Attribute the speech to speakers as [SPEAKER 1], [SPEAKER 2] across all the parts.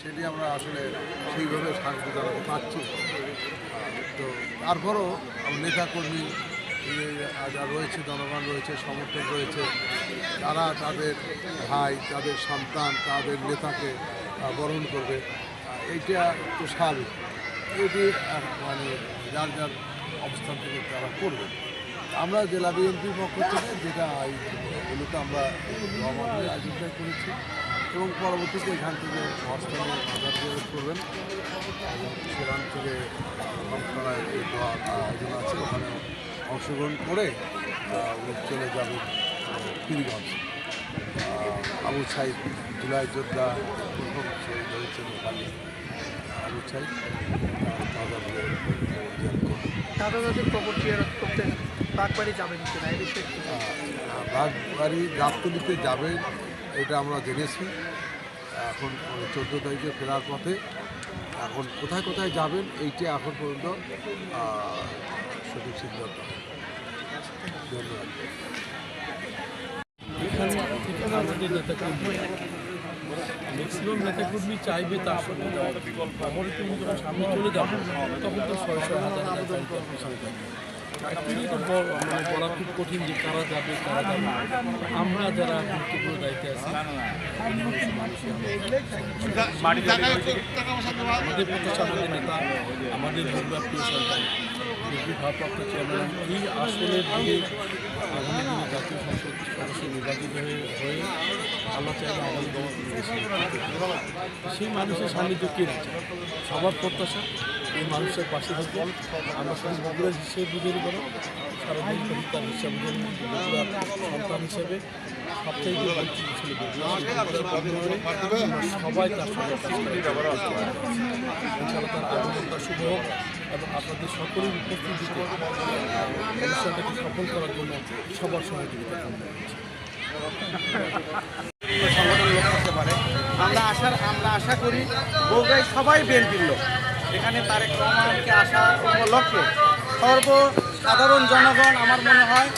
[SPEAKER 1] সেটি আমরা আসলে সেইভাবে সাহায্য জানাতে পারছি। তো তারপরও নেতাকর্মী যারা রয়েছে, জনগণ রয়েছে, সমর্থক রয়েছে, তারা তাদের ভাই, তাদের সন্তান, তাদের নেতাকে বরণ করবে, এইটা একটু স্বাভাবিক। এটি মানে যার যার অবস্থান থেকে তারা করবে। আমরা জেলা বিএনপির পক্ষ থেকে যেটা এগুলোতে আমরা জমানের আয়োজনটা করেছি এবং পরবর্তীতে এখান থেকে হস্তান্তর বাজার করবেন এবং সেখান থেকে কমতলায় যে আয়োজন আছে ওখানে অংশগ্রহণ করে চলে যাবেন পীরগঞ্জ। আবু সাইদ জুলাই যোদ্ধা প্রথম শহীদ হয়েছেন ওখানে আবু সাইদ
[SPEAKER 2] দাদাদের কবর জিয়ারত করতে বাগবাড়ি যাবেন কিনা এই বিষয়ে?
[SPEAKER 1] বাগবাড়ি গাবতলিতে যাবেন এটা আমরা জেনেছি। এখন 14 তারিখে ফেরার পথে এখন কোথায় কোথায় যাবেন এইটা এখন পর্যন্ত সঠিক সিদ্ধান্ত। ধন্যবাদ।
[SPEAKER 3] এখানে আমাদের নেতাকর্মী ম্যাক্সিমাম নেতাকর্মী চাইবে তার সঙ্গে যাওয়ার বিকল্প। আমরা তুমি যখন সামনে চলে যাবো তখন তো 600 হাজার পিছনে যাবে। অ্যাকচুয়ালি তো মানে বলা খুব কঠিন যে কারা যাবে কারা যাবে। আমরা যারা গুরুত্বপূর্ণ দায়িত্বে আছি আমাদের প্রত্যাশা, আমাদের নেতা, আমাদের প্রিয় সরকার বিএনপি ভারপ্রাপ্ত চেয়ারম্যান এই আসনের দিকে আগামী দিনে জাতীয় সংসদ সদস্য নির্বাচিত হয়ে আল্লাহ চাইলে আগামী সেই মানুষের সান্নিধ্য কে আছে। সবার প্রত্যাশা এই মানুষের পাশে থাকবে। আমরা সবাই বগুড়ার হিসেবে বুঝে করো সারা দিন তার হিসাবে বগুড়ার সন্তান হিসেবে সবথেকে বঞ্চিত ছিল সবাই তার সঙ্গে ইনশাআল্লাহ তার আগমনটা শুভ হোক এবং আপনাদের সকলের উপস্থিতিতে অনুষ্ঠানটাকে সফল করার জন্য সবার সহযোগিতা কামনা করছি।
[SPEAKER 4] সংগঠন লোক করতে পারে আমরা আশা করি বগুড়ায় সবাই বিএনপির লোক। এখানে তারেক রহমানকে আসা উপলক্ষে সর্বসাধারণ জনগণ আমার মনে হয়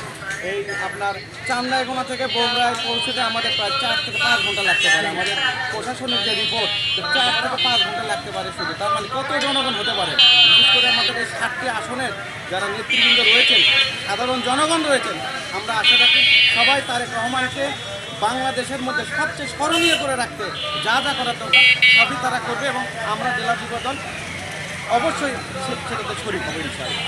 [SPEAKER 4] এই আপনার চান্দাইগোনা থেকে বগুড়ায় পৌঁছতে আমাদের প্রায় 4 থেকে 5 ঘন্টা লাগতে পারে। আমাদের প্রশাসনিক যে রিপোর্ট 4 থেকে 5 ঘন্টা লাগতে পারে শুধু। তার মানে কত জনগণ হতে পারে। বিশেষ করে আমাদের এই 7টি আসনের যারা নেতৃবৃন্দ রয়েছেন, সাধারণ জনগণ রয়েছেন, আমরা আশা রাখি সবাই তারেক রহমানকে বাংলাদেশের মধ্যে সবচেয়ে স্মরণীয় করে রাখতে যা যা করার দরকার সবই তারা করবে এবং আমরা জেলা যুব দল অবশ্যই সেটাতে শরীর হবে ইনশাআল্লাহ।